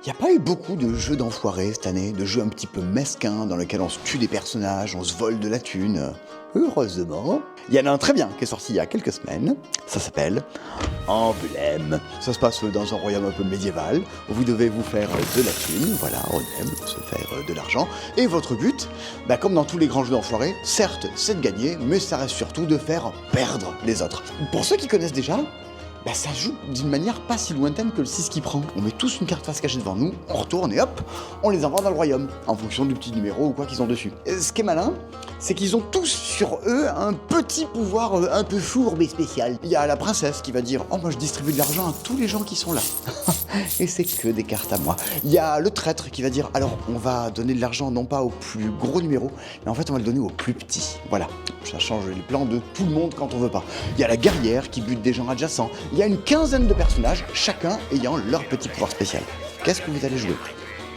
Il n'y a pas eu beaucoup de jeux d'enfoirés cette année, de jeux un petit peu mesquins dans lesquels on se tue des personnages, on se vole de la thune. Heureusement, il y en a un très bien qui est sorti il y a quelques semaines. Ça s'appelle Emblème. Ça se passe dans un royaume un peu médiéval où vous devez vous faire de la thune. Voilà, on aime se faire de l'argent. Et votre but, comme dans tous les grands jeux d'enfoirés, certes c'est de gagner, mais ça reste surtout de faire perdre les autres. Pour ceux qui connaissent déjà, ça joue d'une manière pas si lointaine que le 6 qui prend. On met tous une carte face cachée devant nous, on retourne et hop, on les envoie dans le royaume, en fonction du petit numéro ou quoi qu'ils ont dessus. Et ce qui est malin, c'est qu'ils ont tous sur eux un petit pouvoir un peu fourbe et spécial. Il y a la princesse qui va dire « Oh, moi je distribue de l'argent à tous les gens qui sont là. » Et c'est que des cartes à moi. Il y a le traître qui va dire « Alors, on va donner de l'argent non pas au plus gros numéro, mais en fait on va le donner au plus petit. » Voilà, ça change les plans de tout le monde quand on veut pas. Il y a la guerrière qui bute des gens adjacents. Il y a une quinzaine de personnages, chacun ayant leur petit pouvoir spécial. Qu'est-ce que vous allez jouer ?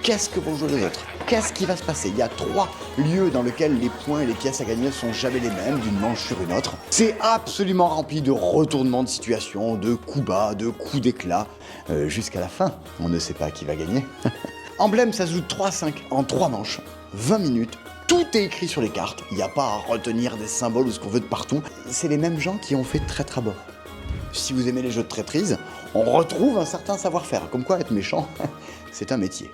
Qu'est-ce que vont jouer les autres ? Qu'est-ce qui va se passer ? Il y a 3 lieux dans lesquels les points et les pièces à gagner sont jamais les mêmes d'une manche sur une autre. C'est absolument rempli de retournements de situation, de coups bas, de coups d'éclat. Jusqu'à la fin, on ne sait pas qui va gagner. Emblème, ça se joue 3-5 en 3 manches, 20 minutes. Tout est écrit sur les cartes, il n'y a pas à retenir des symboles ou ce qu'on veut de partout. C'est les mêmes gens qui ont fait Traître à bord. Si vous aimez les jeux de traîtrise, on retrouve un certain savoir-faire. Comme quoi être méchant, c'est un métier.